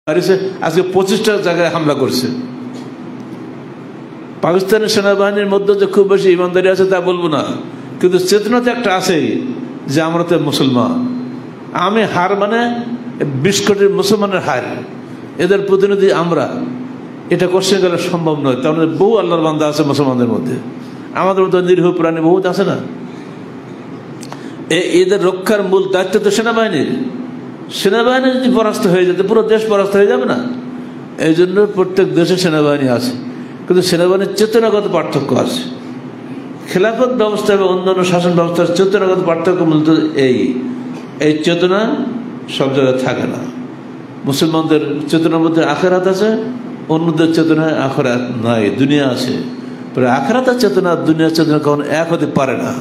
আজকে 25টা জায়গায় হামলা করছে। পাকিস্তানের সেনাবাহিনীর মধ্যে যে খুব বেশি ইমানদারি আছে তা বলবো না, কিন্তু চেতনা তো একটা আছে যে আমরা তো মুসলমান। আমি হার মানে 20 কোটি মুসলমানের হার, এদের প্রতিনিধি আমরা, এটা কোশ্চেন করা সম্ভব নয়। তার মধ্যে বহু আল্লাহর বান্দা আছে মুসলমানদের মধ্যে, আমাদের মতো নিরীহ প্রাণী বহুত আছে না। এদের রক্ষার মূল দায়িত্ব তো সেনাবাহিনীর। সেনাবাহিনী যদি পরাস্ত হয়ে যেত পুরো দেশ পরাস্ত হয়ে যাবে না। এই জন্য প্রত্যেক দেশে সেনাবাহিনী আছে, কিন্তু সেনাবাহিনীর চেতনাগত পার্থক্য আছে। খেলাফত ব্যবস্থা এবং অন্যান্য শাসন ব্যবস্থার চেতনাগত পার্থক্য মূলত এই চেতনা সব জায়গায় থাকে না। মুসলমানদের চেতনার মধ্যে আখেরাত আছে, অন্যদের চেতনায় আখেরাত নাই, দুনিয়া আছে। আখেরাতের চেতনা দুনিয়ার চেতনা কখনো এক হতে পারে না।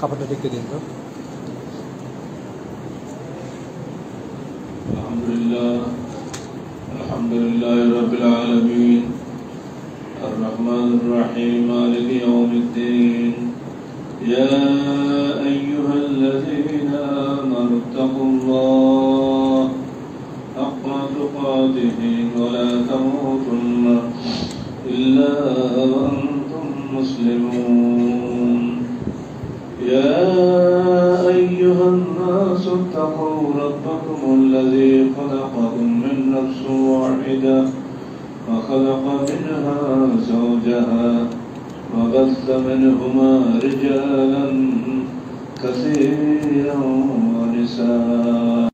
কাপড়টা দেখতে দিন তো। আলহামদুলিল্লাহ রাব্বিল আলামিন আর রহমানির রহিম মালিকি ইয়াউমিদ্দিন ইয়া আইয়ুহাল্লাযীনা আমানু তাকুল্লাহ হাক্কা তুকাতিহি ওয়া লা তামুতুন্না ইল্লা ওয়া আনতুম মুসলিমুন। يا أيها الناس اتقوا ربكم الذي خلقكم من نفس واحدة وخلق منها زوجها وبث منهما رجالا كثيرا ونساء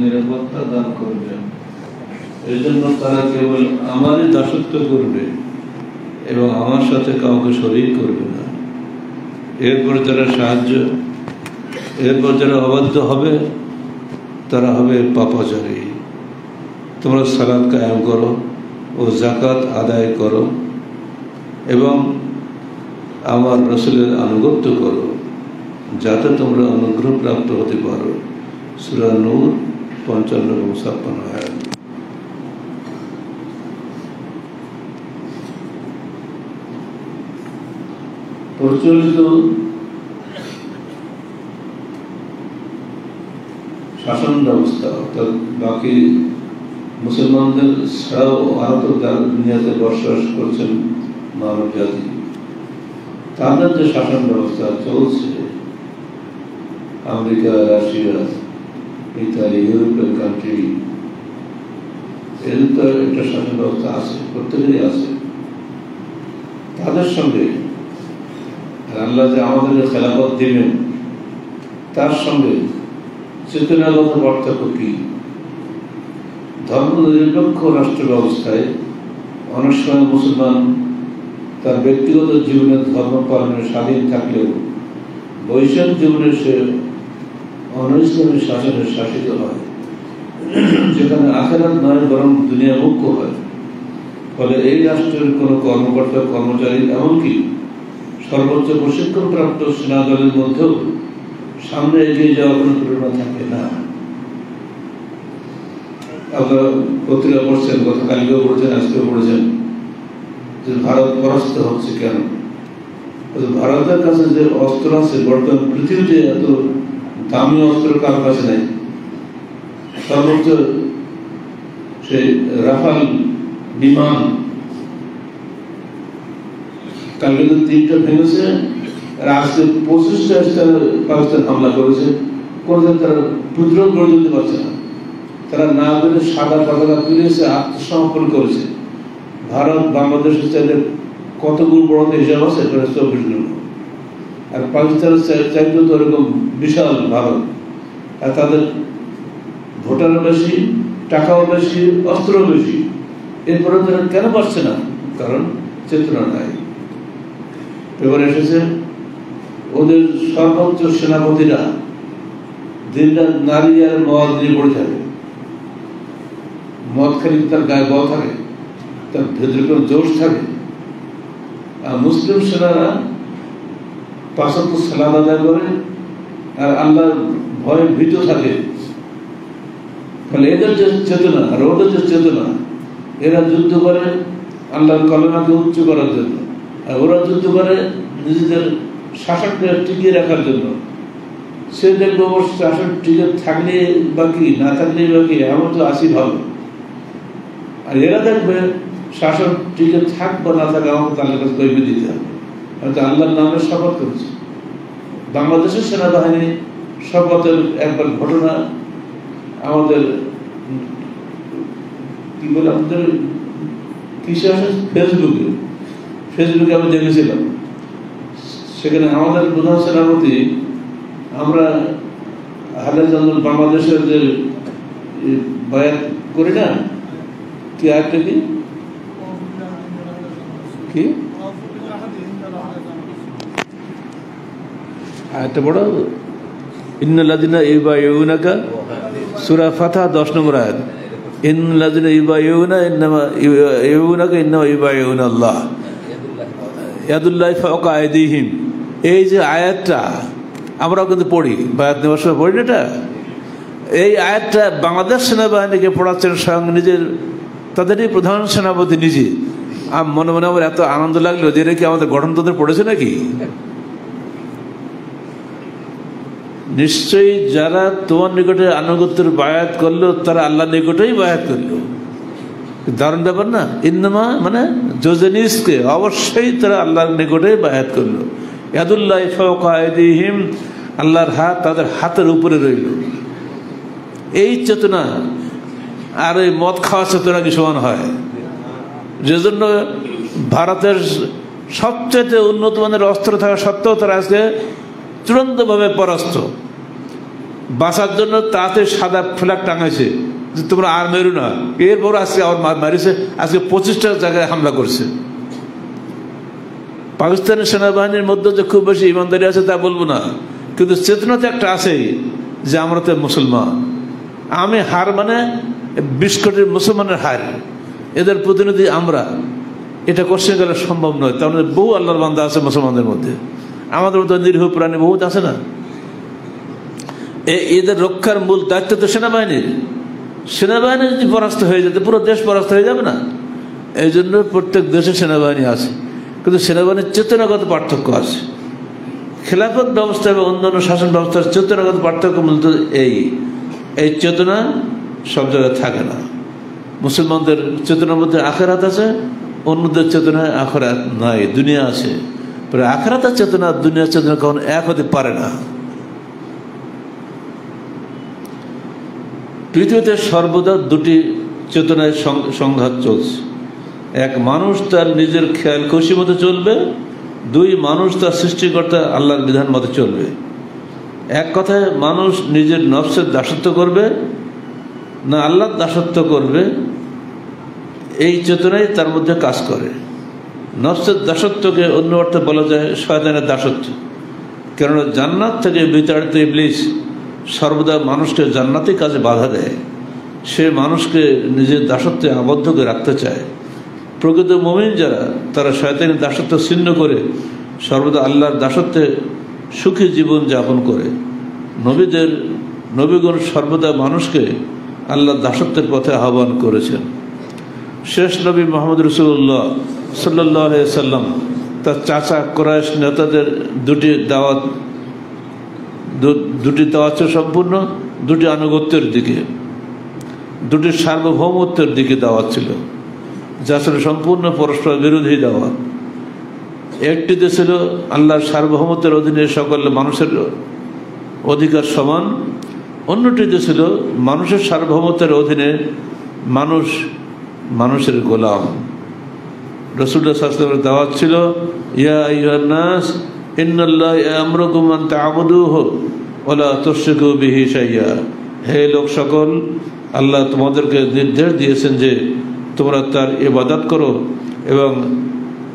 নিরাপত্তা দান করবেন। এই জন্য তারা কেবল আমারই দাসত্ব করবে এবং আমার সাথে কাউকে শরীক করবে না। এরপর যারা সাহায্য, এরপর যারা অবাধ্য হবে তারা হবে পাপাচারী। তোমরা সালাত কায়েম করো ও যাকাত আদায় করো এবং আমার রাসূলের আনুগত্য করো, যাতে তোমরা অনুগ্রহ প্রাপ্ত হতে পারো। সূরা নূর 55 এবং 56 আয়াত। প্রচলিত শাসন ব্যবস্থা, অর্থাৎ বাকি মুসলমানদের ছাড়াও আরো তো দুনিয়াতে বসবাস করছেন মানব জাতি, তাদের যে শাসন ব্যবস্থা চলছে, আমেরিকা, রাশিয়া ইত্যাদি ইউরোপিয়ান কান্ট্রি, এদের তো একটা শাসন ব্যবস্থা আছে, প্রত্যেকেরই আছে। তাদের সঙ্গে আল্লাহ যে আমাদের খেলাফত দিবেন তার সঙ্গে চেতনাগত পার্থক্য কি? ধর্ম নিরপেক্ষ রাষ্ট্র ব্যবস্থায় অনেক সময় মুসলমান তার ব্যক্তিগত জীবনে ধর্ম পালনের স্বাধীন থাকলেও বৈশ্বিক জীবনে সে অনৈসলামী শাসনের শাসিত হয়, যেখানে আখেরাত নয় বরং দুনিয়া মুখ্য হয়। ফলে এই রাষ্ট্রের কোনো কর্মকর্তা কর্মচারী, এমনকি সর্বোচ্চ প্রশিক্ষণপ্রাপ্ত সেনা দলের মধ্যেও সামনে এগিয়ে যাওয়ার কোনো প্রেরণা থাকে না। আপনারা পত্রিকা পড়ছেন, গতকালকেও পড়ছেন, আজকেও পড়েছেন যে ভারত পরাস্ত হচ্ছে কেন? ভারতের কাছে যে অস্ত্র আছে, বর্তমান পৃথিবীতে এত দামি অস্ত্র কার কাছে নাই। সর্বোচ্চ সেই রাফাল বিমান কালকে তো 3টা ভেঙেছে, আর আজকে 25টা পাকিস্তান হামলা করেছে। কোনদিন তারা বিদ্রোহ করে দিতে পারছে না, তারা না বলে সাদা পতাকা তুলেছে, আত্মসমর্পণ করেছে। ভারত বাংলাদেশের চাইলে কত গুণ বড় হিসাব আছে, 24 গুণ। আর পাকিস্তানের চাইতে তো এরকম বিশাল ভারত, আর তাদের ভোটারও বেশি, টাকাও বেশি, অস্ত্রও বেশি। এরপরে তারা কেন পারছে না? কারণ চেতনা নাই। এবার এসেছে ওদের সর্বোচ্চ সেনাপতিরা দিনরাত নারী আর মদ নিয়ে পড়ে থাকে। মদ খালি তার গায়ে বল থাকে, তার ভেতরে কোনো জোশ থাকে। আর মুসলিম সেনারা 5 ওয়াক্ত সালাত আদায় করে আর আল্লাহর ভয়ে ভীত থাকে। ফলে এদের যে চেতনা আর ওদের যে চেতনা, এরা যুদ্ধ করে আল্লাহর কলেমাকে উচ্চ করার জন্য, আর ওরা যুদ্ধ করে নিজেদের শাসনকে টিকিয়ে রাখার জন্য। সে দেখবে ওর শাসন টিকে থাকলে বাকি, না থাকলে বাকি, এমন তো আসি ভালো। আর এরা দেখবে শাসন টিকে থাক বা না থাকে, আমাকে তার কাছে কৈফিয়ত দিতে হবে। হয়তো আল্লাহর নামে শপথ করেছে। বাংলাদেশের সেনাবাহিনী শপথের একবার ঘটনা আমাদের কি বলে, আমাদের কিসে আসে, ফেসবুকে আমি দেখেছিলাম। সেখানে আমাদের প্রধান সেনাপতি, আমরা হাজার বাংলাদেশের যে বায়াত করি না, কি আরেকটা কি আরেকটা বড়, ইন্নাল্লাযিনা ইউবাইউনাকা, সূরা ফাতহা 10 নম্বর আয়াত। ইন্নাল্লাযিনা ইউবাইউনা ইন্নামা ইউবাইউনাকা ইন্নামা ইউবাইউনাল্লাহ ইয়াদুল্লাহি ফাওকা আইদিহিম। এই যে আয়াতটা আমরাও কিন্তু পড়ি, বায়াত নেওয়ার সময় পড়ি না এটা। এই আয়াতটা বাংলাদেশ সেনাবাহিনীকে পড়াচ্ছেন স্বয়ং নিজের, তাদেরই প্রধান সেনাপতি নিজে। মনে মনে আমার এত আনন্দ লাগলো যে এটা কি আমাদের গঠনতন্ত্রে পড়েছে নাকি? নিশ্চয়ই যারা তোমার নিকটে আনুগত্যের বায়াত করলো তারা আল্লাহর নিকটেই বায়াত করলো। দারুণ ব্যাপার না? ইন্নামা মানে যোজনিসকে, অবশ্যই তারা আল্লাহর নিকটে বায়াত করলো। ইয়াদুল্লাহি ফাওকা আইদিহিম, আল্লাহর হাত তাদের হাতের উপরে রইল। এই চেতনা আর এই মদ খাওয়ার চেতনা কি সমান হয়? যে জন্য ভারতের সবচেয়ে উন্নত মানের অস্ত্র থাকা সত্ত্বেও তারা আজকে চূড়ান্তভাবে পরাস্ত। বাঁচার জন্য তাতে সাদা ফ্ল্যাগ টাঙাইছে যে তোমরা আর মেরু না। এরপর আজকে আবার মারিছে, আজকে 25টা জায়গায় হামলা করছে। পাকিস্তানের সেনাবাহিনীর মধ্যে যে খুব বেশি ইমানদারি আছে তা বলবো না, কিন্তু চেতনা তো একটা আছেই যে আমরা তো মুসলমান। আমি হার মানে 20 কোটি মুসলমানের হার, এদের প্রতিনিধি আমরা, এটা কোশ্চেন গেলে সম্ভব নয়। তার মধ্যে বহু আল্লাহর বান্দা আছে মুসলমানদের মধ্যে, আমাদের মধ্যে নিরীহ প্রাণী বহুত আছে না। এদের রক্ষার মূল দায়িত্ব তো সেনাবাহিনীর। সেনাবাহিনী যদি পরাস্ত হয়ে যেতে পুরো দেশ পরাস্ত হয়ে যাবে না। এই জন্য প্রত্যেক দেশে সেনাবাহিনী আছে, কিন্তু সেনাবাহিনীর চেতনাগত পার্থক্য আছে। খেলাফত ব্যবস্থা এবং অন্যান্য শাসন ব্যবস্থার চেতনাগত পার্থক্য মূলত এই চেতনা সব জায়গায় থাকে না। মুসলমানদের চেতনার মধ্যে আখেরাত আছে, অন্যদের চেতনায় আখেরাত নাই, দুনিয়া আছে। আখেরাতের চেতনা দুনিয়ার চেতনা কখন এক হতে পারে না। পৃথিবীতে সর্বদা দুটি চেতনায় সংঘাত চলছে। এক, মানুষ তার নিজের খেয়াল খুশি মতো চলবে, 2, মানুষ তার সৃষ্টিকর্তা আল্লাহর বিধান মতো চলবে। এক কথায় মানুষ নিজের নফসের দাসত্ব করবে না আল্লাহর দাসত্ব করবে, এই চেতনাই তার মধ্যে কাজ করে। নফসের দাসত্বকে অন্য অর্থে বলা যায় শয়তানের দাসত্ব। কেননা জান্নাত থেকে বিতাড়িত ইবলিস সর্বদা মানুষকে জান্নাতি কাজে বাধা দেয়। সে মানুষকে নিজের দাসত্বে আবদ্ধ করে রাখতে চায়। প্রকৃত মুমিন যারা, তারা শয়তানের দাসত্ব ছিন্ন করে সর্বদা আল্লাহর দাসত্বে সুখী জীবন যাপন করে। নবীগণ সর্বদা মানুষকে আল্লাহর দাসত্বের পথে আহ্বান করেছেন। শেষ নবী মুহাম্মদ রাসূলুল্লাহ সাল্লাল্লাহু আলাইহি সাল্লাম তার চাচা কুরাইশ নেতাদের দুটি দাওয়াত সম্পূর্ণ, দুটি আনুগত্যের দিকে, দুটি সার্বভৌমত্বের দিকে দাওয়াত ছিল, যা ছিল সম্পূর্ণ পরস্পর বিরোধী দাওয়াত। একটিতে ছিল আল্লাহর সার্বভৌমত্বের অধীনে সকল মানুষের অধিকার সমান, অন্যটিতে ছিল মানুষের সার্বভৌমত্বের অধীনে মানুষের গোলাম। রাসূলুল্লাহ সাল্লাল্লাহু আলাইহি ওয়াসাল্লামের দাওয়াত ছিল, ইয়া আইয়ুহান নাস ইন্নাল্লাহা ইয়া'মুরুকুম আন তা'বুদুহু ওয়া লা তুশরিকু বিহি শাইয়্যা। হে লোক সকল, আল্লাহ তোমাদেরকে নির্দেশ দিয়েছেন যে তোমরা তার ইবাদত করো এবং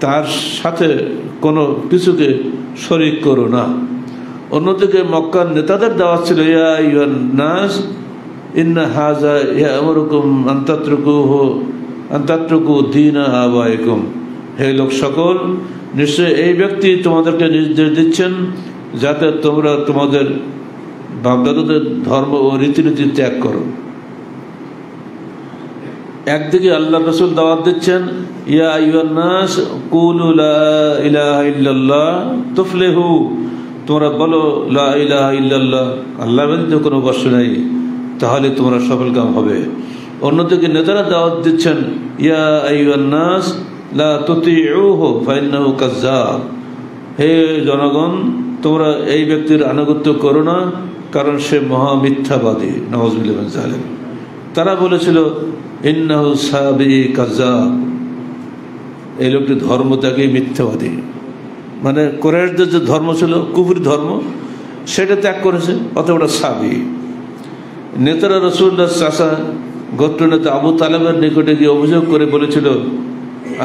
তার সাথে কোনো কিছুকে শরীক করো না। অন্যদিকে মক্কার নেতাদের দাওয়াত ছিল, ইয়া আইয়ুহান নাস ইন্না হাযা ইয়া'মুরুকুম আন তাতরুকু দীনা আবাইকুম। হে লোক সকল, নিশ্চয় এই ব্যক্তি তোমাদেরকে নির্দেশ দিচ্ছেন যাতে তোমরা তোমাদের বাপদাদাদের ধর্ম ও রীতিনীতি ত্যাগ করো। একদিকে আল্লাহ রাসূল দাওয়াত দিচ্ছেন, ইয়া আইয়ুহান নাস কুলু লা ইলাহা ইল্লাল্লাহ তুফলিহু, তোমরা বলো লা ইলাহা ইল্লাল্লাহ, আল্লাহ ব্যতীত কোনো উপাস্য নাই, তাহলে তোমরা সফলকাম হবে। অন্যদিকে নেতারা দাওয়াত দিচ্ছেন, ইয়া আইয়ুহান নাস লা তুতিউহু ফাইন্নাহু কাজ্জাব। হে জনগণ, তোমরা এই ব্যক্তির আনুগত্য করো না, কারণ সে মহা মিথ্যাবাদী। নাউযুবিল্লাহি মিন যালিক। তারা বলেছিল, ইন্নাহু সাবি কাজ্জাব, এই লোকটি ধর্মত্যাগী মিথ্যাবাদী। মানে কুরাইশদের যে ধর্ম ছিল কুফরি ধর্ম, সেটা ত্যাগ করেছে, অত ওটা সাবি। নেতারা রাসূলুল্লাহ চাচা গোত্র নেতা আবু তালেবের নিকটে গিয়ে অভিযোগ করে বলেছিল,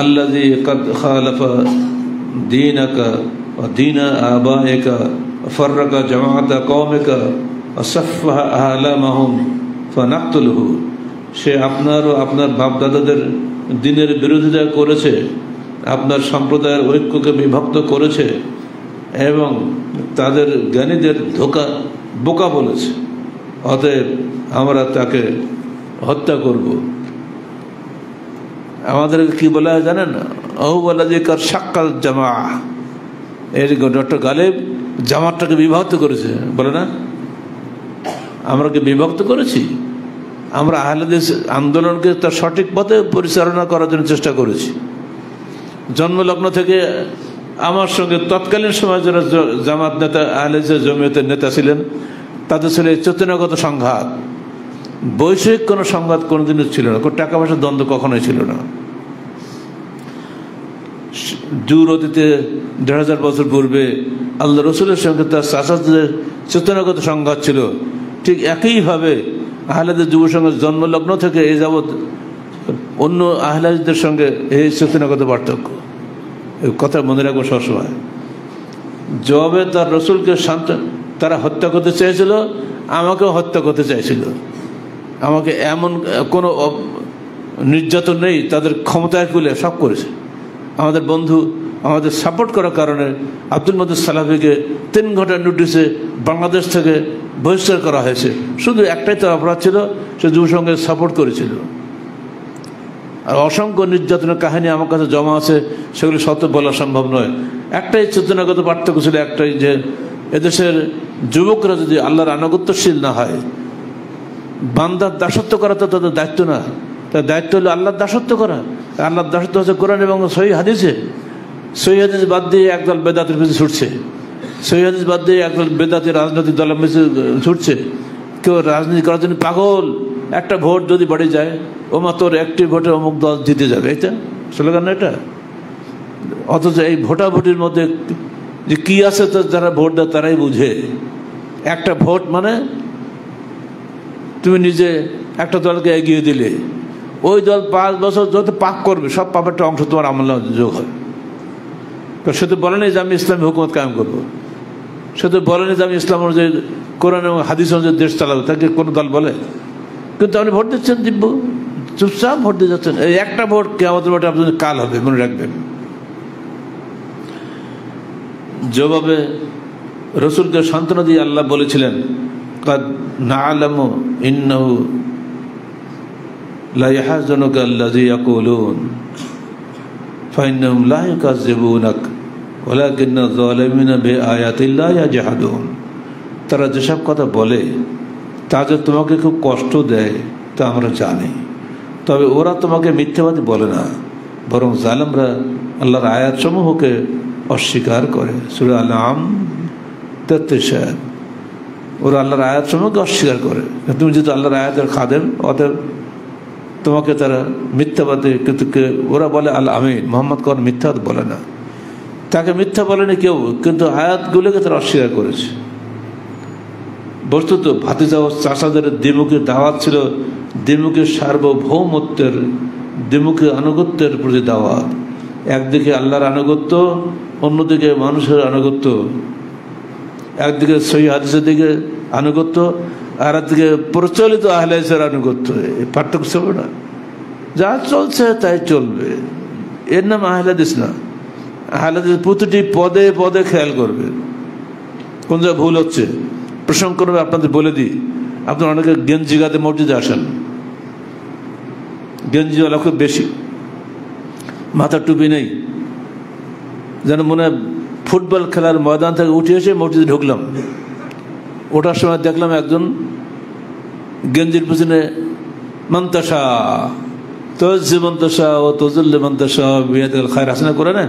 আল্লাযী কাদ খালাফা দীনাকা ওয়া দীনা আবাইকা ওয়া ফাররাকা জামাআতা কওমিকা ওয়া সাফফাহা আহলামাহুম ফানাকতুলহু। সে আপনার ও আপনার বাপদাদাদের দ্বীনের বিরোধিতা করেছে, আপনার সম্প্রদায়ের ঐক্যকে বিভক্ত করেছে এবং তাদের জ্ঞানীদের বোকা বলেছে, অতএব আমরা তাকে হত্যা করব। আমাদেরকে কি বলা হয় জানেন? আহুবালাদিকার সাক্কাল জামা, এর ডক্টর গালেব জামাতটাকে বিভক্ত করেছে, বলে না? আমরা কি বিভক্ত করেছি? আমরা আহলেদিস আন্দোলনকে তার সঠিক পথে পরিচালনা করার জন্য চেষ্টা করেছি। জন্মলগ্ন থেকে আমার সঙ্গে তৎকালীন সময় যারা জামাত নেতা, আহলেদিস জমিয়তের নেতা ছিলেন, তাদের ছিল চেতনাগত সংঘাত। বৈষয়িক কোনো সংঘাত কোনোদিনও ছিল না, কোনো টাকা পয়সার দ্বন্দ্ব কখনোই ছিল না। দূর অতীতে ১৫০০ বছর পূর্বে আল্লাহ রসুলের সঙ্গে তার চাচাদের চেতনাগত সংঘাত ছিল, ঠিক একইভাবে আহলাদের যুব সঙ্গে জন্মলগ্ন থেকে এই যাবৎ অন্য আহলাদের সঙ্গে এই চেতনাগত পার্থক্য, এই কথা মনে রাখবো সবসময়। জবাবে তার রসুলকে তারা হত্যা করতে চেয়েছিল, আমাকেও হত্যা করতে চাইছিল। আমাকে এমন কোনো নির্যাতন নেই, তাদের ক্ষমতায় কুলে সব করেছে। আমাদের বন্ধু আমাদের সাপোর্ট করার কারণে আব্দুল মজিদ সালাফিকে 3 ঘন্টার নোটিশে বাংলাদেশ থেকে বহিষ্কার করা হয়েছে। শুধু একটাই তার অপরাধ ছিল, সে যুব সঙ্গে সাপোর্ট করেছিল। আর অসংখ্য নির্যাতনের কাহিনী আমার কাছে জমা আছে, সেগুলি সত্য বলা সম্ভব নয়। একটাই চেতনাগত পার্থক্য ছিল, একটাই যে এদেশের যুবকরা যদি আল্লাহর আনুগত্যশীল না হয়, বান্দার দাসত্ব করা তো তাদের দায়িত্ব না। তার দায়িত্ব হলো আল্লাহর দাসত্ব করা। আল্লাহর দাসত্ব হচ্ছে কোরআন এবং সহিহ হাদিসে। সহিহ হাদিস বাদ দিয়ে একদল বেদাতের পিছনে ছুটছে, সহিহ হাদিস বাদ দিয়ে একদল বেদাতি রাজনৈতিক দলের পিছনে ছুটছে। কেউ রাজনীতি করার জন্য পাগল। একটা ভোট যদি বাড়ি যায়, ওমা তোর একটি ভোটে অমুক দল জিতে যাবে, এটা স্লোগান না এটা। অথচ এই ভোটাভুটির মধ্যে যে কি আছে, তো যারা ভোট দেয় তারাই বুঝে। একটা ভোট মানে তুমি নিজে একটা দলকে এগিয়ে দিলে, ওই দল 5 বছর যত পাপ করবে, সব পাপের একটা অংশ তোমার আমল যোগ হয়। সে তো বলেনি যে আমি ইসলামী হুকুমত কায়েম করবো, সে তো বলেনি যে আমি ইসলাম অনুযায়ী কোরআন এবং হাদিস অনুযায়ী দেশ চালাবো, তাকে কোনো দল বলে? কিন্তু আপনি ভোট দিচ্ছেন, দিব্য চুপচাপ ভোট দিয়ে যাচ্ছেন। এই একটা ভোট কিয়ামতের ভোটে আপনাদের কাল হবে, মনে রাখবেন। জবাবে রসুলকে সান্ত্বনা দিয়ে আল্লাহ বলেছিলেন, কাদ না'লামু ইন্নাহু লা ইয়াহজুনুকা আল্লাযী ইয়াকুলুন ফাইন্নাহুম লা ইউকাযযিবুনাক ওয়ালাকিন্না যালিমিনা বিআয়াতিল্লাহি ইয়াজহাদুন। তারা যেসব কথা বলে তা যে তোমাকে খুব কষ্ট দেয় তা আমরা জানি, তবে ওরা তোমাকে মিথ্যাবাদী বলে না, বরং জালেমরা আল্লাহর আয়াতসমূহকে অস্বীকার করে। সূরা আল-আনআম 33। ওরা আল্লাহর আয়াতসমূহকে অস্বীকার করে। তুমি যেহেতু আল্লাহর আয়াতের খাদেম, অতএব তোমাকে তারা মিথ্যাবাদী, কিন্তু ওরা বলে আল আমিন, মোহাম্মদ কোন মিথ্যা বলে না, তাকে মিথ্যা বলেনি কেউ, কিন্তু আয়াতগুলোকে তারা অস্বীকার করেছে। বস্তুত ভাতিজা ও চাচাদের দ্বিমুখী দাওয়াত ছিল দ্বিমুখী সার্বভৌমত্বের, দ্বিমুখী আনুগত্যের প্রতি দাওয়াত। একদিকে আল্লাহর আনুগত্য, অন্যদিকে মানুষের আনুগত্য। একদিকে সহিহ হাদিসের দিকে আনুগত্য, আর একদিকে প্রচলিত আহলে হাদিসের আনুগত্য। এই পার্থক্য ছিল না। যা চলছে তাই চলবে, এর নাম আহলে হাদিস না। আহলে হাদিস প্রতিটি পদে পদে খেয়াল করবে, কোন জায়গায় ভুল হচ্ছে। প্রসঙ্গ করবে আপনাদের বলে দিই, আপনার অনেকে গেঞ্জি গাতে মসজিদে আসেন, গেঞ্জিওয়ালা খুব বেশি, মাথার টুপি নেই, যেন মনে হয় ফুটবল খেলার ময়দান থেকে উঠে এসে মসজিদে ঢুকলাম। ওঠার সময় দেখলাম একজন গেঞ্জির পিছনে মন্তাসা তজি মন্তাসা ও তজুল্লে মন্তাসা বিয়াদুল খায়র হাসানা করে না।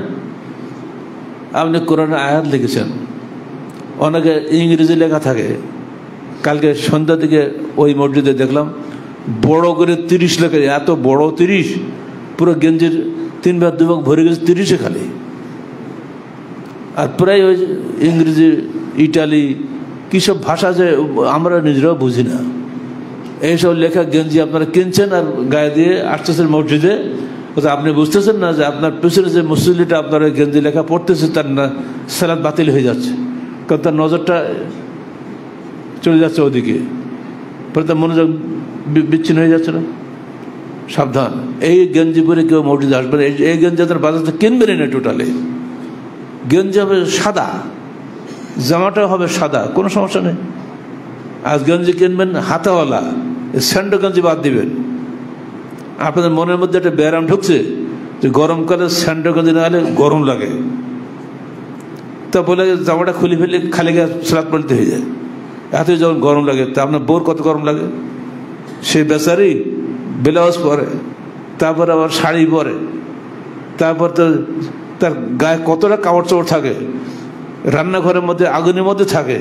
আপনি কোরআনে আয়াত লিখেছেন, অনেকে ইংরেজি লেখা থাকে। কালকে সন্ধ্যার দিকে ওই মসজিদে দেখলাম বড় করে 30 লেখা, এত বড় 30, পুরো গেঞ্জির 3 ভাগ 2 ভাগ ভরে গেছে 30-এ খালি। আর প্রায় ওই ইংরেজি, ইটালি, কী সব ভাষা যে আমরা নিজেরাও বুঝি না। এইসব লেখা গেঞ্জি আপনারা কিনছেন আর গায়ে দিয়ে আসতেছেন মসজিদে। আপনি বুঝতেছেন না যে আপনার পিছনে যে মুসল্লিটা আপনার ওই গেঞ্জি লেখা পড়তেছে, তার সালাত বাতিল হয়ে যাচ্ছে, কারণ তার নজরটা চলে যাচ্ছে ওদিকে, পরে তার মনোযোগ বিচ্ছিন্ন হয়ে যাচ্ছে না। সাবধান, এই গেঞ্জি পরে কেউ মসজিদে আসবে না। এই গেঞ্জি আপনার বাজার থেকে কিনবেনই না। টোটালি গেঞ্জি হবে সাদা, জামাটাও হবে সাদা, কোনো সমস্যা নেই। আজ গেঞ্জি কিনবেন হাতাওয়ালা, স্যান্ডো গেঞ্জি বাদ দিবেন। আপনাদের মনের মধ্যে একটা ব্যায়াম ঢুকছে যে গরমকালে স্যান্ডো গেঞ্জি না হলে গরম লাগে, তা বলে জামাটা খুলে ফেলে খালি গায়ে সালাত পড়তে হয়ে যায়। এতই যখন গরম লাগে, তা আপনার বোর কত গরম লাগে। সে বেচারি ব্লাউজ পরে, তারপর আবার শাড়ি পরে, তারপর তো তার গায়ে কতটা কাপড় চোপড় থাকে, রান্নাঘরের মধ্যে আগুনের মধ্যে থাকে,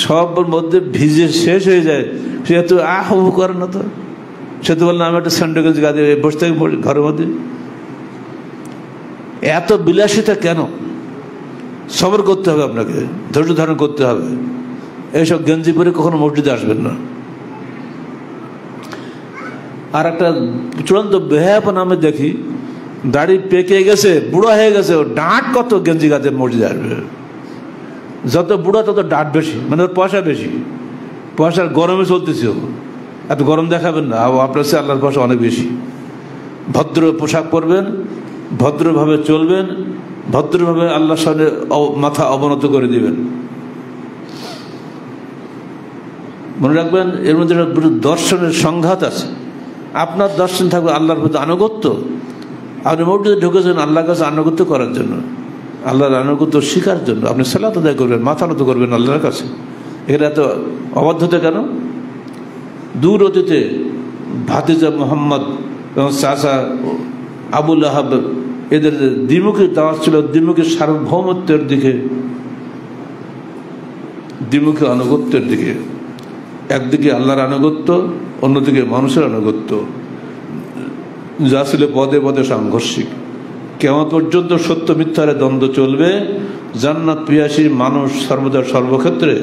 সব মধ্যে ভিজে শেষ হয়ে যায়। সে তো আহু করে না, তো সে তো বললাম আমি একটা স্যান্ডো গেঞ্জি গায়ে বসে থাকি ঘরের মধ্যে। এত বিলাসিতা কেন? সবর করতে হবে, আপনাকে ধৈর্য ধারণ করতে হবে। এইসব গেঞ্জি পরে কখনো মসজিদে আসবেন না। আর একটা চূড়ান্ত বেহায়াপনা আমি দেখি, দাড়ি পেকে গেছে, বুড়া হয়ে গেছে, ডাঁট কত গেঞ্জি গাছে মসজিদে আসবে। যত বুড়া তত ডাঁট বেশি, মানে ওর পয়সা বেশি, পয়সার গরমে চলতেছে। এত গরম দেখাবেন না, আপনার সে আল্লাহর পয়সা অনেক বেশি। ভদ্র পোশাক পরবেন, ভদ্রভাবে চলবেন, ভদ্রভাবে আল্লাহর সামনে মাথা অবনত করে দিবেন। মনে রাখবেন, এর মধ্যে দর্শনের সংঘাত আছে। আপনার দর্শন থাকবে আল্লাহর প্রতি আনুগত্য। আপনি মসজিদে ঢুকেছেন আল্লাহর কাছে আনুগত্য করার জন্য, আল্লাহর আনুগত্য শিখার জন্য। আপনি সালাত আদায় করবেন, মাথা নত করবেন আল্লাহর কাছে। এখানে এত অবাধ্যতা কেন? দূর অতীতে ভাতিজা মোহাম্মদ এবং চাচা আবুল আহাব, এদের দ্বিমুখী দাওয়াত ছিল, দ্বিমুখী সার্বভৌমত্বের দিকে, দ্বিমুখী আনুগত্যের দিকে। একদিকে আল্লাহর আনুগত্য, অন্যদিকে মানুষের আনুগত্য, যা ছিল পদে পদে সাংঘর্ষিক। কেমন পর্যন্ত সত্য মিথ্যার দ্বন্দ্ব চলবে। জান্নাত পিয়াসী মানুষ সর্বদা সর্বক্ষেত্রে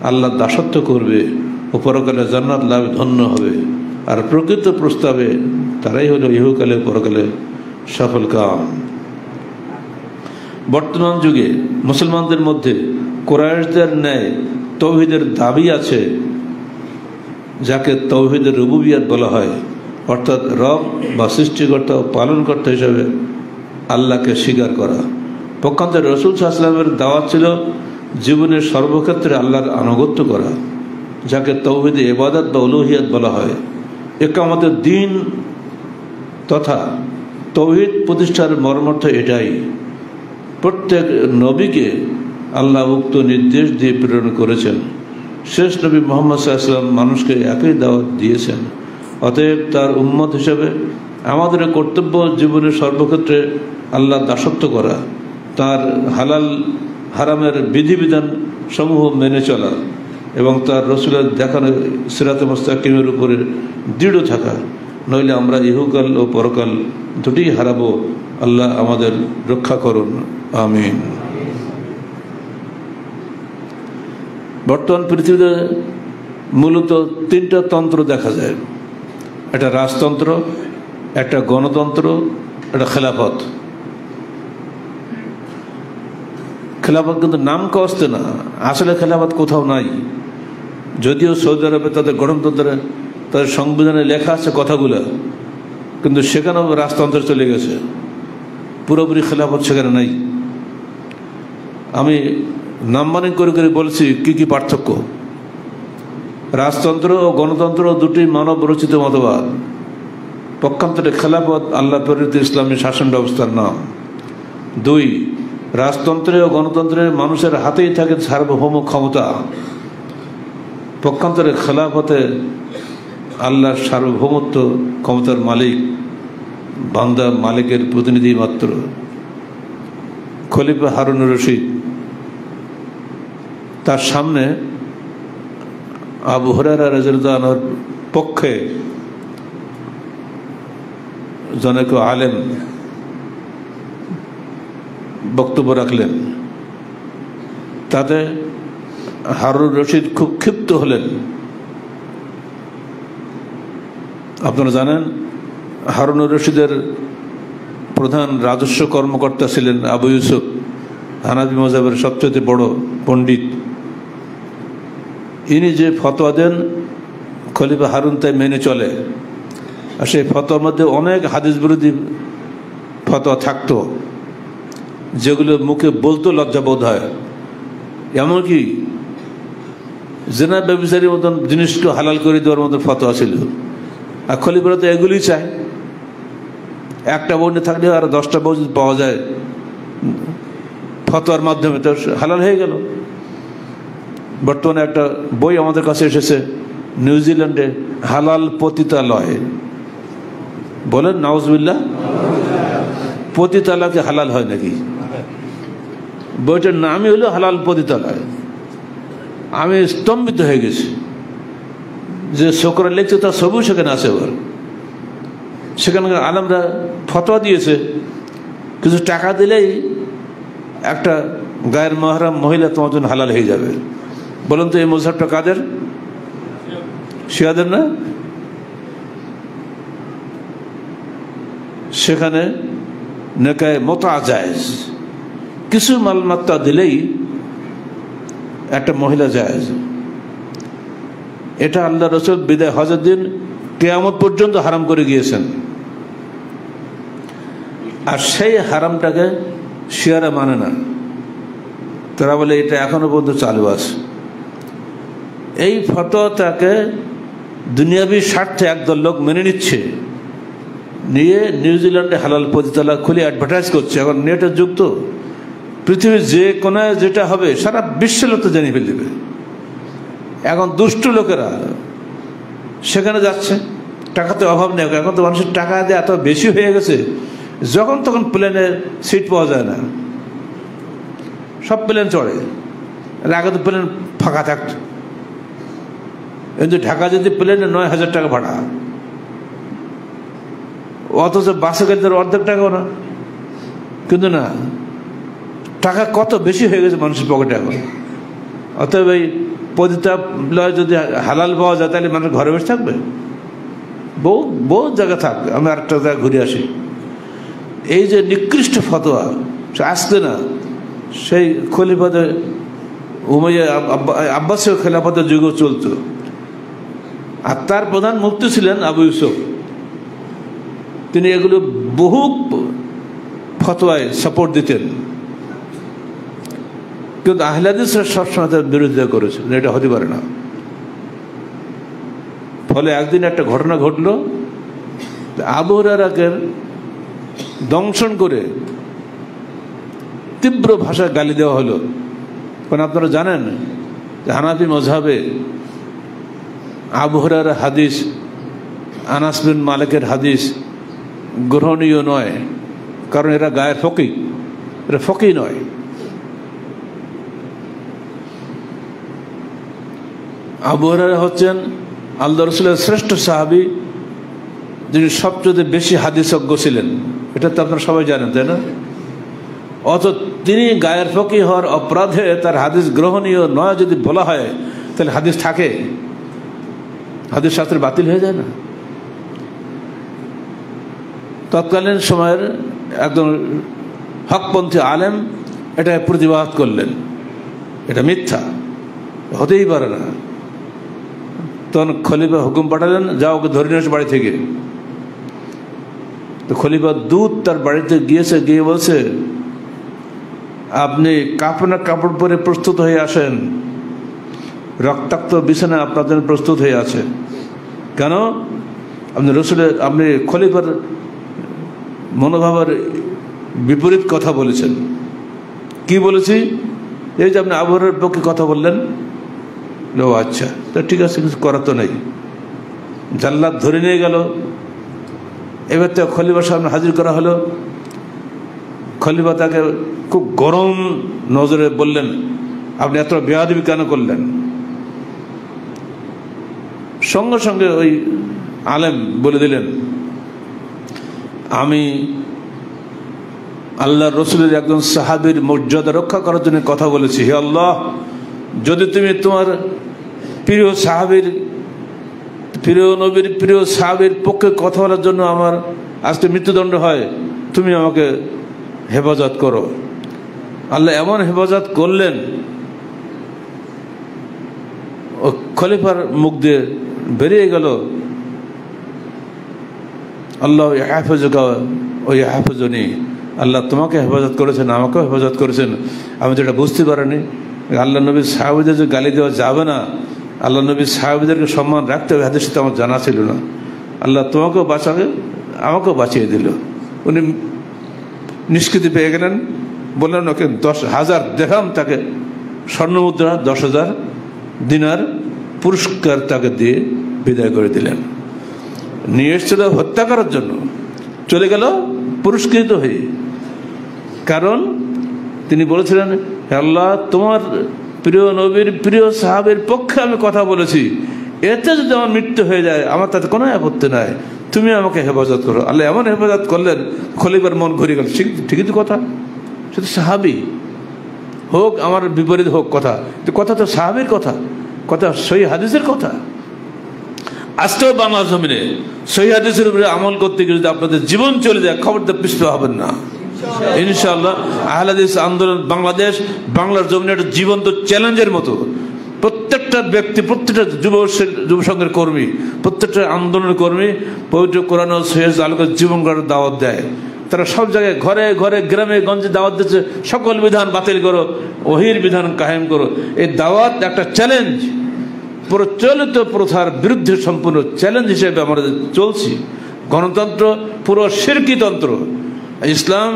আল্লাহর দাসত্ব করবে ও পরকালে জান্নাত লাভে ধন্য হবে। আর প্রকৃত প্রস্তাবে তারাই হলো ইহকালে পরকালে সফল কাম। বর্তমান যুগে মুসলমানদের মধ্যে কুরাইশদের ন্যায় তৌহিদের দাবি আছে, যাকে তৌহিদের রুবুবিয়াত বলা হয়, অর্থাৎ রব বা সৃষ্টিকর্তা ও পালনকর্তা হিসাবে আল্লাহকে স্বীকার করা। পক্ষান্তরে রাসূল সাল্লাল্লাহু আলাইহি ওয়াসাল্লামের দাওয়াত ছিল জীবনের সর্বক্ষেত্রে আল্লাহর আনুগত্য করা, যাকে তৌহিদে ইবাদত বা উলুহিয়াত বলা হয়। ইকামতের দিন তথা তৌহিদ প্রতিষ্ঠার মর্মার্থ এটাই। প্রত্যেক নবীকে আল্লাহ উক্ত নির্দেশ দিয়ে প্রেরণ করেছেন। শেষ নবী মুহাম্মদ সাল্লাল্লাহু আলাইহি ওয়াসাল্লাম মানুষকে একই দাওয়াত দিয়েছেন। অতএব তার উম্মত হিসেবে আমাদের কর্তব্য জীবনের সর্বক্ষেত্রে আল্লাহ দাসত্ব করা, তার হালাল হারামের বিধিবিধান সমূহ মেনে চলা এবং তার রসুলের দেখানো সিরাতে মুস্তাকিমের উপরে দৃঢ় থাকা। নইলে আমরা ইহকাল ও পরকাল দুটিই হারাবো। আল্লাহ আমাদের রক্ষা করুন, আমিন। বর্তমান পৃথিবীতে মূলত তিনটা তন্ত্র দেখা যায়। একটা রাজতন্ত্র, একটা গণতন্ত্র, একটা খেলাফত। খেলাফত কিন্তু নাম কস্তে না, আসলে খেলাফত কোথাও নাই। যদিও সৌদি আরবে তাদের গণতন্ত্রে, তাদের সংবিধানে লেখা আছে কথাগুলো, কিন্তু সেখানেও রাজতন্ত্র চলে গেছে, পুরোপুরি খেলাফত সেখানে নাই। আমি নাম্বারিং করে করে বলছি কি কি পার্থক্য। রাজতন্ত্র ও গণতন্ত্র দুটি মানব রচিত মতবাদ। পক্ষান্তরে খেলাফত আল্লাহ প্রেরিত ইসলামী শাসন ব্যবস্থার নাম। 2, রাজতন্ত্রে ও গণতন্ত্রে মানুষের হাতেই থাকে সার্বভৌম ক্ষমতা। পক্ষান্তরে খেলাফতে আল্লাহর সার্বভৌমত্ব, ক্ষমতার মালিক, বান্দা মালিকের প্রতিনিধি মাত্র। খলিফা হারুন রশিদ, তার সামনে আবু হুরায়রা রাদিয়াল্লাহু আনহুর পক্ষে জনৈক আলেম বক্তব্য রাখলেন। তাতে হারুন রশিদ খুব ক্ষিপ্ত হলেন। আপনারা জানেন, হারুন রশিদের প্রধান রাজস্ব কর্মকর্তা ছিলেন আবু ইউসুফ, হানাফি মাযহাবের সবচেয়ে বড় পণ্ডিত। ইনি যে ফতোয়া দেন, খলিফা হারুন তাই মেনে চলে। আর সেই ফতোয়ার মধ্যে অনেক হাদিস বিরোধী ফতোয়া থাকতো, যেগুলো মুখে বলতে লজ্জাবোধ হয়। এমনকি জেনা ব্যভিচারীর মতন জিনিসকে হালাল করে দেওয়ার মতন ফতোয়া ছিল। আর খলিফারা তো এগুলি চায়, একটা বউ থাকলে আর 10টা বউ যদি পাওয়া যায় ফতোয়ার মাধ্যমে, তো হালাল হয়ে গেল। বর্তমানে একটা বই আমাদের কাছে এসেছে, নিউজিল্যান্ডে হালাল পতিতালয়। বলেন নাউজুবিল্লাহ, পতিতালয়কে হালাল হয় নাকি? বইটার নামই হলো হালাল পতিতালয়। আমি স্তম্ভিত হয়ে গেছি যে শোকরা লিখছে, তার সবই সেখানে আছে। এবার সেখানকার আলেমরা ফতোয়া দিয়েছে, কিছু টাকা দিলেই একটা গায়ের মাহরাম মহিলা তোমার জন্য হালাল হয়ে যাবে। বলুন তো এই মজহাবটা কাদের? শিয়াদের না? সেখানে নেকায়ে মুতা জায়েজ, কিছু মালমাত্তা দিলেই একটা মহিলা জায়েজ। এটা আল্লাহ রসুল বিদায় হজের দিন কিয়ামত পর্যন্ত হারাম করে গিয়েছেন। আর সেই হারামটাকে শিয়ারা মানে না, তারা বলে এটা এখনো পর্যন্ত চালু আছে। এই ফতোয়াটাকে দুনিয়াবী স্বার্থে একদল লোক মেনে নিচ্ছে, নিয়ে নিউজিল্যান্ডে হালাল পতিতালা খুলে অ্যাডভার্টাইজ করছে। এখন নেটের যুগ তো, পৃথিবীর যে কোনায় যেটা হবে সারা বিশ্বের লোক তো জানিয়ে ফেলে দেবে। এখন দুষ্ট লোকেরা সেখানে যাচ্ছে, টাকাতে অভাব নেই। এখন তো মানুষের টাকা দিয়ে এত বেশি হয়ে গেছে, যখন তখন প্লেনে সিট পাওয়া যায় না, সব প্লেন চড়ে। আগে তো প্লেন ফাঁকা থাকত, কিন্তু ঢাকা যদি প্লেনে 9,000 টাকা ভাড়া, অথচ বাসে গেলে অর্ধেক টাকাও না। কিন্তু না, টাকা কত বেশি হয়ে গেছে মানুষের পকেটে এখন। অতএব এই পতিতালয় যদি হালাল পাওয়া যায় তাহলে মানুষ ঘরে বসে থাকবে? বহু জায়গা থাক, আমি আরেকটা জায়গায় ঘুরে আসি। এই যে নিকৃষ্ট ফতোয়া আসতে না, সেই খলিফাতে উমাইয়া আব্বাসীয় খেলাফতের যুগও চলত। আর তার প্রধান মুফতি ছিলেন আবু ইউসুফ। তিনি এগুলো বহু ফতোয়ায় সাপোর্ট দিতেন, কিন্তু আহলে হাদিসরা সবসময় তার বিরোধিতা করেছে, এটা হতে পারে না। ফলে একদিন একটা ঘটনা ঘটলো, আবু হুরায়রাকে দংশন করে তীব্র ভাষায় গালি দেওয়া হলো। কারণ আপনারা জানেন যে হানাফি মযহাবে আবু হুরায়রার হাদিস, আনাস বিন মালিকের হাদিস গ্রহণীয় নয়, কারণ এরা গায়ের ফকিহ, এরা ফকিহ নয়। আবু হুরায়রা হচ্ছেন আল্লাহ রাসূলের শ্রেষ্ঠ সাহাবী, যিনি সবচেয়ে বেশি হাদিসজ্ঞ ছিলেন। এটা তো আপনারা সবাই জানেন, তাই না? অত তিনি গায়ের ফকিহ হওয়ার অপরাধে তার হাদিস গ্রহণীয় নয় যদি বলা হয়, তাহলে হাদিস থাকে? হাদিস শাস্ত্রে বাতিল হয়ে যায় না? তৎকালীন সময়ের একজন হকপন্থী আলেম এটা প্রতিবাদ করলেন, এটা মিথ্যা, হতেই পারে না। তখন খলিফা হুকুম পাঠালেন, যাও ওকে ধরে নিয়ে আসো বাড়ি থেকে। তো খলিফা দূত তার বাড়িতে গিয়েছে, গিয়ে বলছে, আপনি কাপড় পরে প্রস্তুত হয়ে আসেন, রক্তাক্ত বিছানা আপনার জন্য প্রস্তুত হয়ে আছে। কেন? আপনি খলিফার মনোভাবের বিপরীত কথা বলেছেন। কি বলেছি? এই যে আপনি আবু হুরায়রার পক্ষে কথা বললেন। ও আচ্ছা, তা ঠিক আছে, কিছু করার তো নেই। জাল্লাদ ধরে নিয়ে গেল। এবার তো খলিফার সামনে হাজির করা হলো। খলিফা তাকে খুব গরম নজরে বললেন, আপনি এত বেয়াদবি কেন করলেন? সঙ্গে সঙ্গে ওই আলেম বলে দিলেন, আমি আল্লাহ রসুলের একজন সাহাবীর মর্যাদা রক্ষা করার জন্য কথা বলেছি। হে আল্লাহ, যদি তুমি তোমার প্রিয় সাহাবীর, প্রিয় নবীর প্রিয় সাহাবীর পক্ষে কথা বলার জন্য আমার আজকে মৃত্যুদণ্ড হয়, তুমি আমাকে হেফাজত করো। আল্লাহ এমন হেফাজত করলেন, ও খলিফার মুখ দিয়ে বেরিয়ে গেল, আল্লাহ হাফেজুকা ও হাফেজুনি, আল্লাহ তোমাকে হেফাজত করেছেন, আমাকেও হেফাজত করেছেন। আমি যেটা বুঝতে পারিনি, আল্লাহ নবীর সাহাবীদের যে গালি দেওয়া যাবে না, আল্লাহ নবীর সাহাবীদেরকে সম্মান রাখতে হবে, হাদিসে তো আমার জানা ছিল না। আল্লাহ তোমাকেও বাঁচাবে, আমাকেও বাঁচিয়ে দিল। উনি নিষ্কৃতি পেয়ে গেলেন। বললেন ওকে 10,000 দিরহাম, তাকে স্বর্ণমুদ্রা 10,000 দিনার পুরস্কার তাকে দিয়ে বিদায় করে দিলেন। নিয়ে এসেছিল হত্যা করার জন্য, চলে গেল পুরস্কৃত হয়ে। কারণ তিনি বলেছিলেন, হে আল্লাহ, তোমার প্রিয় নবীর প্রিয় সাহাবীর পক্ষে আমি কথা বলেছি, এতে যদি আমার মৃত্যু হয়ে যায় আমার তাতে কোনো আপত্তি নাই, তুমি আমাকে হেফাজত করো। আল্লাহ এমন হেফাজত করলেন, খলিফার মন ঘুরে গেল। ঠিকই তো কথা, সে তো সাহাবী, হোক আমার বিপরীত হোক কথা, কথা তো সাহাবীর কথা, কথা সহি হাদিসের কথা। আজকেও বাংলা জমিনে সহি হাদিসের উপরে আমল করতে গিয়ে যদি আপনাদের জীবন চলে যায়, খবরদার পিছপা হবেন না ইনশাআল্লাহ। আহলে হাদিস আন্দোলন বাংলাদেশ, বাংলার জমিনে একটা জীবন্ত চ্যালেঞ্জের মতো। প্রত্যেকটা ব্যক্তি, প্রত্যেকটা যুব সংঘের কর্মী, প্রত্যেকটা আন্দোলনের কর্মী পবিত্র কোরআন ও সহিহ আলোকে জীবন গড়ার দাওয়াত দেয়। তারা সব জায়গায় ঘরে ঘরে গ্রামে গঞ্জে দাওয়াত দিচ্ছে, সকল বিধান বাতিল করো, ওহির বিধান কায়েম করো। এই দাওয়াত একটা চ্যালেঞ্জ, প্রচলিত প্রথার বিরুদ্ধে সম্পূর্ণ চ্যালেঞ্জ হিসেবে আমরা চলছি। গণতন্ত্র পুরো শিরকি তন্ত্র, ইসলাম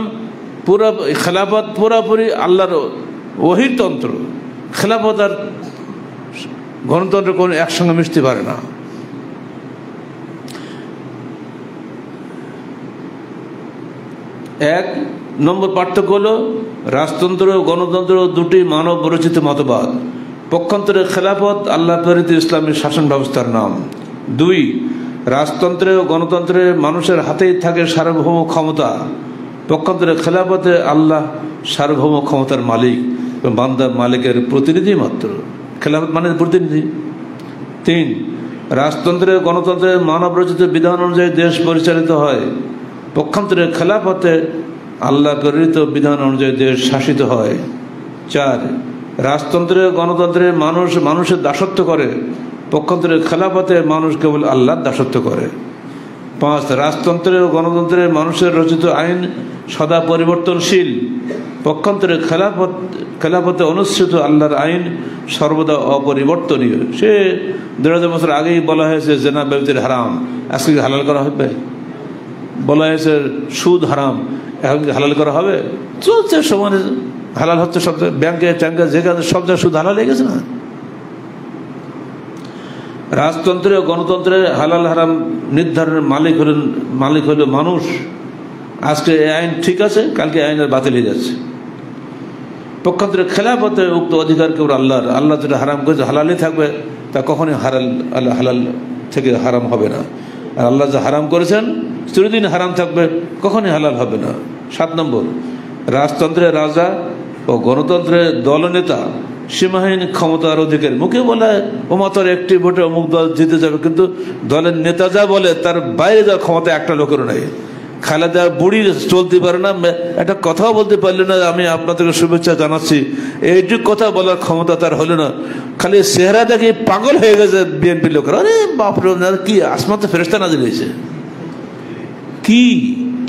পুরো, খেলাফত পুরোপুরি আল্লাহর ওহির তন্ত্র। খেলাফত আর গণতন্ত্র কোনো একসঙ্গে মিশতে পারে না। এক নম্বর পার্থক্য হলো রাজতন্ত্র ও গণতন্ত্র দুটি মানব রচিত মতবাদ। পক্ষান্তরে খেলাফত আল্লাহ প্রেরিত ইসলামী শাসন ব্যবস্থার নাম। দুই, রাজতন্ত্রে ও গণতন্ত্রে মানুষের হাতেই থাকে সার্বভৌম ক্ষমতা। পক্ষান্তরে খেলাফতে আল্লাহ সার্বভৌম ক্ষমতার মালিক এবং বান্দার মালিকের প্রতিনিধি মাত্র। খেলাফত মানে প্রতিনিধি। তিন, রাজতন্ত্রে গণতন্ত্রে মানব রচিত বিধান অনুযায়ী দেশ পরিচালিত হয়। পক্ষান্তরে খেলাফতে আল্লাহ প্রেরিত বিধান অনুযায়ী দেশ শাসিত হয়। চার, রাজতন্ত্রে গণতন্ত্রে মানুষ মানুষের দাসত্ব করে। পক্ষান্তরে খেলাফতে মানুষ কেবল আল্লাহর দাসত্ব করে। পাঁচ, রাজতন্ত্রে ও গণতন্ত্রে মানুষের রচিত আইন সদা পরিবর্তনশীল। পক্ষান্তরে খেলাফতে অনুসৃত আল্লাহর আইন সর্বদা অপরিবর্তনীয়। সে ১৫০০ বছর আগেই বলা হয়েছে জেনা ব্যভিচার হারাম, আজকে হালাল করা হবে। বলা হয়েছে সুদ হারাম, এখন কি হালাল করা হবে? চলছে সমানে, হালাল হচ্ছে সব জায়গায়, ব্যাংকে ট্যাঙ্কে যেখানে সব জায়গায় সুদ হালাল হয়ে গেছে না। রাজতন্ত্রে ও গণতন্ত্রে হালাল হারাম নির্ধারণের মালিক হলো মানুষ। আজকে এই আইন ঠিক আছে, কালকে আইনের বাতিল হয়ে যাচ্ছে। পক্ষান্তরে খেলাফতে উক্ত অধিকার কেবল আল্লাহর। আল্লাহ যেটা হারাম করেছে হালালই থাকবে, তা কখনই হালাল থেকে হারাম হবে না। আর আল্লাহ যা হারাম করেছেন চিরদিন হারাম থাকবে, কখনই হালাল হবে না। 7 নম্বর, রাজতন্ত্রে রাজা ও গণতন্ত্রে দলনেতা সীমাহীন ক্ষমতার অধিকারী। মুখে বলে ওমাতর একটি ভোটে অমুক দল জিতে যাবে, কিন্তু দলের নেতা যা বলে তার বাইরে যাওয়ার ক্ষমতা একটা লোকেরও নেই। খালেদা বুড়ি চলতে পারে না, একটা কথাও বলতে পারলে না আমি আপনাদেরকে শুভেচ্ছা জানাচ্ছি, এইটুক কথা বলার ক্ষমতা তার হলো না। খালি চেহারা দেখে পাগল হয়ে গেছে বিএনপি লোকেরা। আরে বাপরে, কি আসমাতে ফেরেশতা নাজিল হয়েছে, কি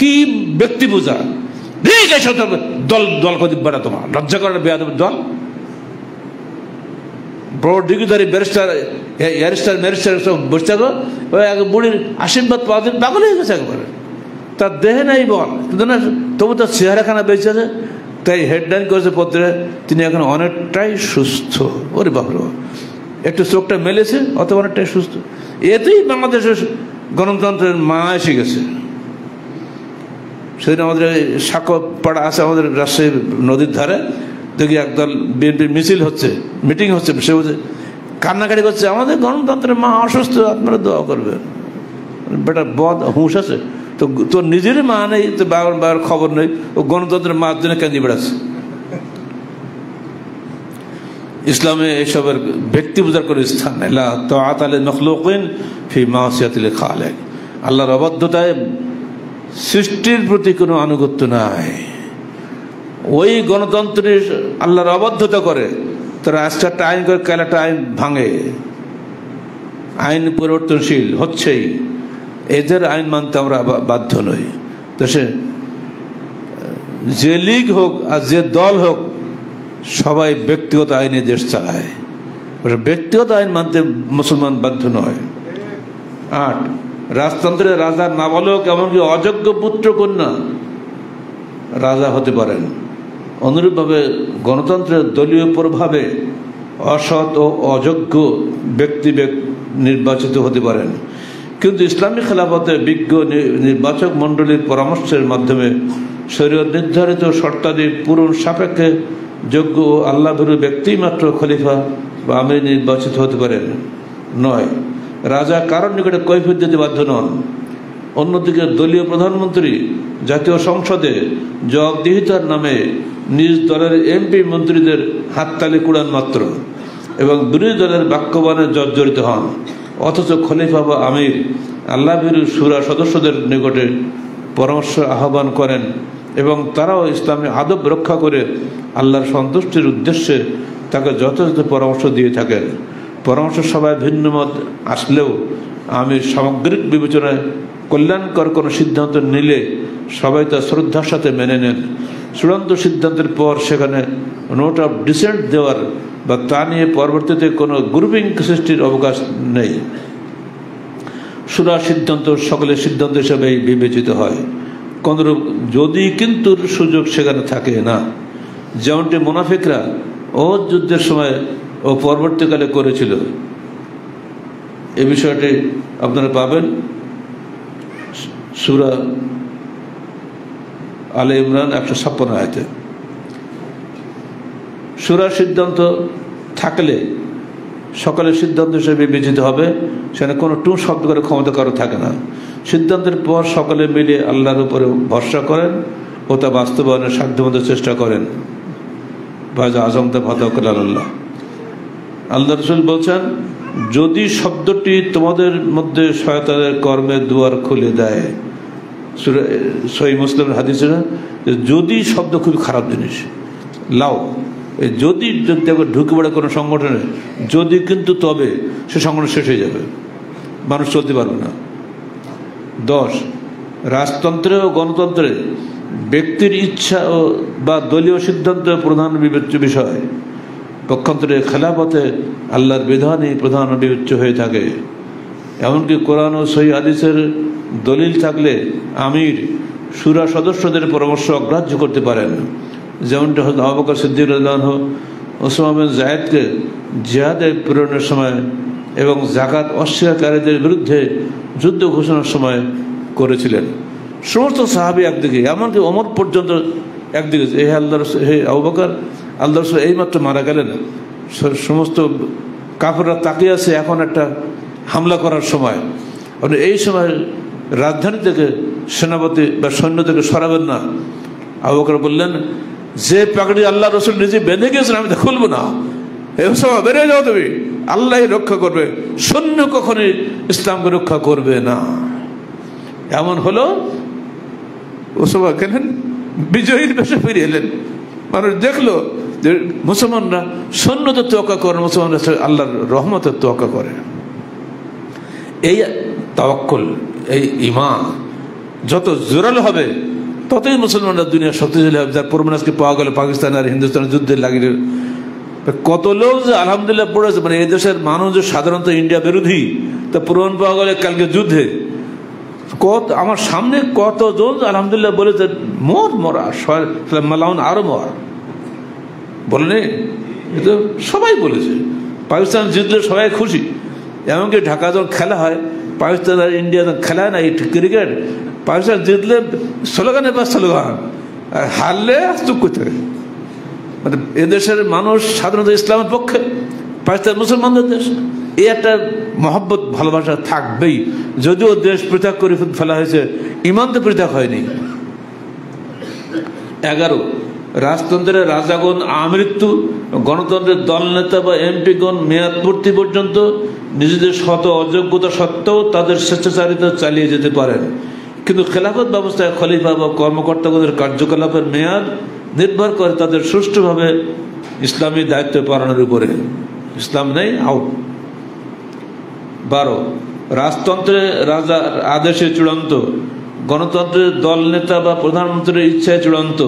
কি ব্যক্তি বোঝা। দল দল কদি বেড়া, তোমার লজ্জা করে বেয়াদবের দল। বড় ডিগ্রিধারী ব্যারিস্টার ম্যারিস্টার সব বসে থাকো, ওই এক বুড়ির আশীর্বাদ পাওয়া দিন পাগল হয়ে গেছে একবারে। তার দেহে নাই বল, কিন্তু না তবু তার চেহারাখানা বেঁচে আছে। তাই হেডলাইন করেছে পত্রে, তিনি এখন অনেকটাই সুস্থ। ওরে বাপরে, একটু চোখটা মেলেছে, অথবা অনেকটাই সুস্থ। এতেই বাংলাদেশের গণতন্ত্রের মা এসে গেছে। সেদিন আমাদের সাঁকোপাড়া আছে, আমাদের রাজশাহী নদীর ধারে, দেখি একদল বিএনপির মিছিল হচ্ছে, মিটিং হচ্ছে, সে বলছে কান্নাকাটি করছে, আমাদের গণতন্ত্রের মা অসুস্থ, আপনারা দোয়া করবেন। বেটা বদ হুঁশ আছে তো, তোর নিজেরই মা নেই তো, বাবার খবর নেই, ও গণতন্ত্রের মার জন্য কেন্দ্রে বেড়াচ্ছে। ইসলামে এসবের ব্যক্তি পূজার কোনো স্থান নেই। আল্লাহর অবাধ্যতায় সৃষ্টির প্রতি কোনো আনুগত্য নাই। ওই গণতন্ত্রের আল্লাহর অবাধ্যতা করে, তারা আজকে একটা আইন করে, কাল একটা আইন ভাঙে। আইন পরিবর্তনশীল হচ্ছেই, এদের আইন মানতে আমরা বাধ্য নই। তো সে যে লীগ হোক আর যে দল হোক, সবাই ব্যক্তিগত আইনে দেশ চালায়, ব্যক্তিগত আইন মানতে মুসলমান বাধ্য নয়। 8, রাজতন্ত্রের রাজার নাবালক এমনকি অযোগ্য পুত্র কন্যা রাজা হতে পারেন। অনুরূপভাবে গণতন্ত্রের দলীয় প্রভাবে অসৎ ও অযোগ্য ব্যক্তি নির্বাচিত হতে পারেন। কিন্তু ইসলামী খেলাফতে বিজ্ঞ নির্বাচক মণ্ডলীর পরামর্শের মাধ্যমে শরীয়ত নির্ধারিত শর্তাদি পূরণ সাপেক্ষে যোগ্য ও আল্লাহভীরু ব্যক্তি মাত্র খলিফা বা আমির নির্বাচিত হতে পারেন। 9, রাজা কারোর নিকটে কৈফিয়ত দিতে বাধ্য নন। অন্যদিকে দলীয় প্রধানমন্ত্রী জাতীয় সংসদে জবাবদিহিতার নামে নিজ দলের এমপি মন্ত্রীদের হাততালি কুড়ান মাত্র এবং বিরোধী দলের বাক্যবাণে জর্জরিত হন, অথচ খলিফা বা আমির আল্লাহ ভীরু শুরা সদস্যদের নিকটে পরামর্শ আহ্বান করেন এবং তারাও ইসলামী আদব রক্ষা করে আল্লাহর সন্তুষ্টির উদ্দেশ্যে তাকে যথাযথ পরামর্শ দিয়ে থাকেন। পরামর্শ সভায় ভিন্ন মত আসলেও আমির সামগ্রিক বিবেচনায় কল্যাণকর কোনো সিদ্ধান্ত নিলে সবাই তা শ্রদ্ধার সাথে মেনে নেন। চূড়ান্ত সিদ্ধান্তের পর সেখানে নোট অফ ডিসেন্ট দেওয়ার বা তা নিয়ে পরবর্তীতে কোনো গ্রুপিং সৃষ্টির অবকাশ নেই। শুরা সিদ্ধান্ত সকলের সিদ্ধান্ত হিসাবেই বিবেচিত হয়, কোনরূপ যদি কিন্তু সুযোগ সেখানে থাকে না, যেমনটি মুনাফিকরা ওহদ যুদ্ধের সময় ও পরবর্তীকালে করেছিল। এই বিষয়টি আপনারা পাবেন সূরা আলে ইমরান 156 আয়াতে। সূরা সিদ্ধান্ত থাকলে সকলের সিদ্ধান্ত হিসেবে বিবেচিত হবে, সেখানে কোনো টু শব্দ করে ক্ষমতা কারো থাকে না। সিদ্ধান্তের পর সকলে মিলে আল্লাহর উপরে ভরসা করেন ও তা বাস্তবায়নের সাধ্যমতো চেষ্টা করেন। বাজ আজমতা ফাতাওয়াক্কাল আলাল্লাহ। আল্লাহ রাসূল বলছেন, যদি শব্দটি তোমাদের মধ্যে শয়তানের কর্মের দুয়ার খুলে দেয়, সহিহ মুসলিমের হাদিসে যদি শব্দ খুবই খারাপ জিনিস, লাও যদি ঢুকে পড়ে কোনো সংগঠনে, যদি কিন্তু তবে সে সংগঠন শেষ হয়ে যাবে, মানুষ চলতে পারবে না। 10 রাজতন্ত্রে ও গণতন্ত্রে ব্যক্তির ইচ্ছা ও বা দলীয় সিদ্ধান্ত প্রধান বিবেচ্য বিষয়, পক্ষান্তরে খেলাফতে আল্লাহর বিধানই প্রধান বিবেচ্য হয়ে থাকে। এমনকি কোরআন ও সহিহ হাদিসের দলিল থাকলে আমির শুরা সদস্যদের পরামর্শ অগ্রাহ্য করতে পারেন, যেমনটা হযরত আবু বকর সিদ্দিক রাদিয়াল্লাহু আনহু ওসমান বিন যায়েদকে জিহাদে প্রেরণের সময় এবং যাকাত অস্বীকারীদের বিরুদ্ধে যুদ্ধ ঘোষণার সময় করেছিলেন। সমস্ত সাহাবী একদিকে, এমনকি ওমর পর্যন্ত একদিকে, হে আবু বকর, আল্লাহ রাসূল এইমাত্র মারা গেলেন, সমস্ত কাফেররা তাকিয়ে আছে এখন একটা হামলা করার সময়, আপনি এই সময় রাজধানী থেকে সেনাপতি বা সৈন্য থেকে সরাবেন না। আবু বকর বললেন, যে পাগড়ি আল্লাহ রাসূল নিজে বেঁধে গেছেন আমি তা খুলবো না, এই সময় বেরিয়ে যাও তুমি, আল্লাহ রক্ষা করবে, সৈন্য কখনই ইসলামকে রক্ষা করবে না। এমন হলো ওসবা কেনেন বিজয়ীর বেশে ফিরে এলেন। মানুষ দেখলো যে মুসলমানরা সৈন্যদের তোয়াক্কা করে, মুসলমানরা আল্লাহর রহমতের তোয়াক্কা করে। এই তাওয়াক্কুল, এই ঈমান যত জোরালো হবে ততই মুসলমানরা দুনিয়া শক্তিশালী হবে। যার প্রমাণ আজকে পাওয়া গেল পাকিস্তান আর হিন্দুস্তানের যুদ্ধে লাগিয়ে কত লোক যে আলহামদুলিল্লাহ পড়েছে, মানে এই দেশের মানুষ যে সাধারণত ইন্ডিয়া বিরোধী, তা প্রমাণ পাওয়া গেলে কালকে যুদ্ধে আমার সামনে কতজন আলহামদুলিল্লাহ বলেছে মরা মালাউন আরো মর বলেনি, কিন্তু সবাই বলেছে। পাকিস্তান জিতলে সবাই খুশি, এমনকি ঢাকা যখন খেলা হয়, পাকিস্তান আর ইন্ডিয়া যখন খেলা হয় না এই ক্রিকেট, পাকিস্তান জিতলে স্লোগানে বা স্লোগান, আর হারলে চুপ করতে হবে। মানে এদেশের মানুষ সাধারণত ইসলামের পক্ষে, পাকিস্তান মুসলমানদের দেশ, এই একটা মহব্বত ভালোবাসা থাকবেই। যদিও দেশ পৃথক করে ফেলা হয়েছে, ইমান তো পৃথক হয়নি। 11 রাজতন্ত্রের রাজাগণ আমৃত্যু, গণতন্ত্রের দল নেতা বা এমপিগণ মেয়াদ পূর্তি পর্যন্ত নিজেদের শত অযোগ্যতা সত্ত্বেও তাদের স্বেচ্ছাচারিতা চালিয়ে যেতে পারেন, কিন্তু খেলাফত ব্যবস্থায় খলিফা বা কর্মকর্তাগণের কার্যকলাপের মেয়াদ নির্ভর করে তাদের সুষ্ঠুভাবে ইসলামী দায়িত্ব পালনের উপরে। ইসলাম নেই, আউট। 12 রাজতন্ত্রে রাজার আদেশে চূড়ান্ত, গণতন্ত্রের দল নেতা বা প্রধানমন্ত্রীর ইচ্ছায় চূড়ান্ত।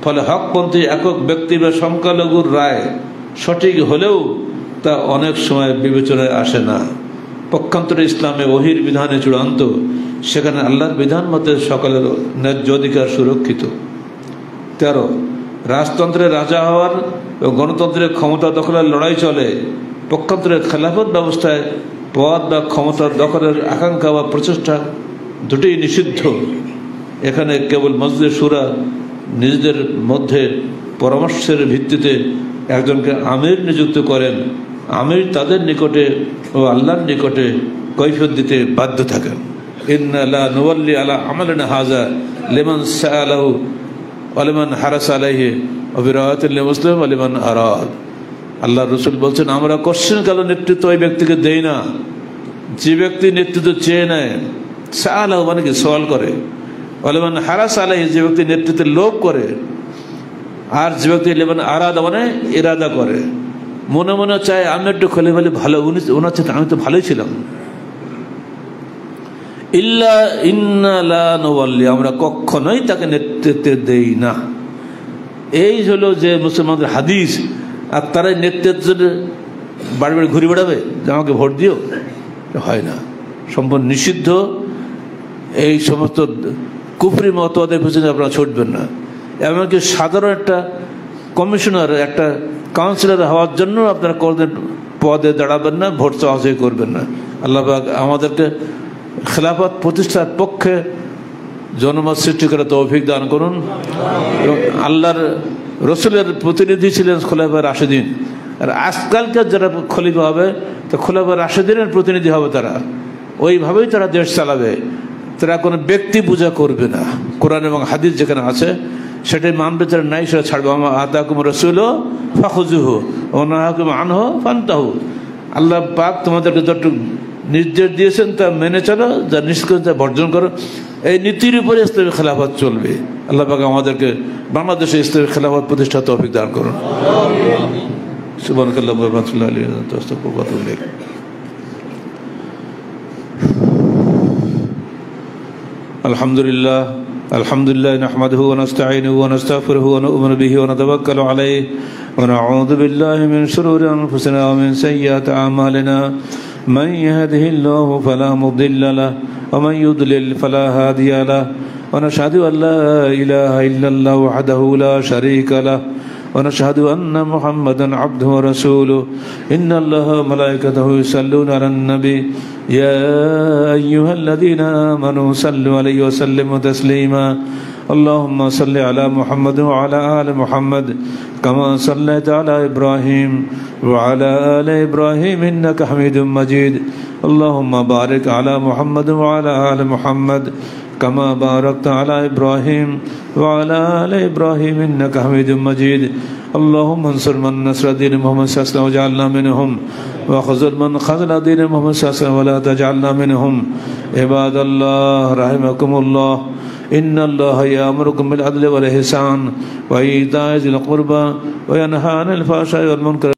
ফলে হকপন্থী একক ব্যক্তি বা সংখ্যালঘুর রায় সঠিক হলেও তা অনেক সময় বিবেচনায় আসে না। পক্ষান্তরে ইসলামে ওহির বিধানে চূড়ান্ত, সেখানে আল্লাহর বিধান মতে সকলের ন্যায্য অধিকার সুরক্ষিত। 13 রাজতন্ত্রের রাজা হওয়ার ও গণতন্ত্রের ক্ষমতা দখলের লড়াই চলে, পক্ষান্তরে খেলাফত ব্যবস্থায় পদ বা ক্ষমতা দখলের আকাঙ্ক্ষা বা প্রচেষ্টা দুটোই নিষিদ্ধ। এখানে কেবল মজলিস শুরা নিজেদের মধ্যে পরামর্শের ভিত্তিতে একজনকে আমির নিযুক্ত করেন, আমির তাদের নিকটে ও আল্লাহর নিকটে কৈফিয়ত দিতে বাধ্য থাকেন। ইন্না লা নুওয়াল্লি আলা আমালিনা হাযা লিমান সাআলাহু ওয়ালিমান হারাস আলাইহি ওয়া বিরাআতিল লিমুসলিম ওয়ালিমান আরাদ। আল্লাহ রাসূল বলছেন আমরা কোশ্চেন কালো নেতৃত্ব ওই ব্যক্তিকে দেই না যে ব্যক্তি নেতৃত্ব চেয়ে নেয়, সাআলা মানে কি সওয়াল করে, ওয়ালিমান হারাস আলাইহি যে ব্যক্তি নেতৃত্বের লোভ করে, আর যে ব্যক্তি লিমান আরাদ মানে ইরাদা করে, মনে মনে চায় আমি একটু খলে বলে ভালো, ওনার চেয়ে আমি তো ভালোই ছিলাম। ইল্লা ইন্না লা নুওয়াল্লি আমরা কখনোই তাকে নেতৃত্ব দেই না। এই হলো যে মুসলমানদের হাদিস। আর তারাই নেতৃত্ব বাড়ি বাড়ি ঘুরে বেড়াবে যে আমাকে ভোট দিও, হয় না, সম্পূর্ণ নিষিদ্ধ। এই সমস্ত কুফরি মতবাদের পিছনে আপনারা ছুটবেন না। এমনকি সাধারণ একটা কমিশনার, একটা কাউন্সিলর হওয়ার জন্য আপনারা কোনদিন পদে দাঁড়াবেন না, ভোট চাওয়াচাই করবেন না। আল্লাহ পাক আমাদেরকে খেলাফত প্রতিষ্ঠার পক্ষে জনমত সৃষ্টি করে তৌফিক দান করুন। এবং আল্লাহর রসুলের প্রতিনিধি ছিলেন খোলাফায়ে রাশিদিন, আর আজকালকার যারা খলিফা হবে তো খোলাফায়ে রাশিদিনের প্রতিনিধি হবে, তারা ওইভাবেই তারা দেশ চালাবে। তারা কোনো ব্যক্তি পূজা করবে না, কোরআন এবং হাদিস যেখানে আছে সেটাই মানবে, যারা নাই সেটা ছাড়বে। আমা আতাকুম রাসূলু ফাখুযুহু ওয়া নাহাকুম আনহু ফান্তাহু। আল্লাহ পাক তোমাদেরকে যতটুকু নির্দেশ দিয়েছেন তা মেনে চলো, যা নিষেধ করেছেন তা বর্জন করো। এই নীতির উপরে ইসলামী খেলাফত চলবে। আল্লাহ পাক আমাদেরকে বাংলাদেশে ইসলামী খেলাফত প্রতিষ্ঠা তৌফিক দান করুন। সুবহানাল্লাহি ওয়া বিহামদিহি আস্তাগফিরুল্লাহ ওয়া আতুবু ইলাইহি। আলহামদুলিল্লাহ নাহমাদুহু ওয়া নাস্তাঈনুহু ওয়া নাস্তাগফিরুহু ওয়া নু'মিনু বিহি ওয়া নাতাওয়াক্কালু আলাইহি ওয়া নাউযু বিল্লাহি মিন শুরুরি আনফুসিনা ওয়া মিন সাইয়্যাতি আ'মালিনা। من يهده الله فلا مضل له ومن يضلل فلا هادي له ونشهد أن لا إله إلا الله وحده لا شريك له ونشهد أن محمدا عبده ورسوله إن الله وملائكته يصلون على النبي يا أيها الذين آمنوا صلوا عليه وسلموا تسليما اللهم صل على محمد وعلى آل محمد كما صليت على إبراهيم وعلى آل إبراهيم إنك حميد مجيد اللهم بارك على محمد وعلى آل محمد كما باركت على إبراهيم وعلى آل إبراهيم إنك حميد مجيد اللهم انصر من نصر دين محمد صلى الله عليه وسلم وجعلنا منهم وخذل من خذل دين محمد صلى الله عليه وسلم ولا تجعلنا منهم عباد الله رحمكم الله إن الله يأمركم بالعدل والإحسان وإيتاء ذي القربى وينهى عن الفحشاء والمنكر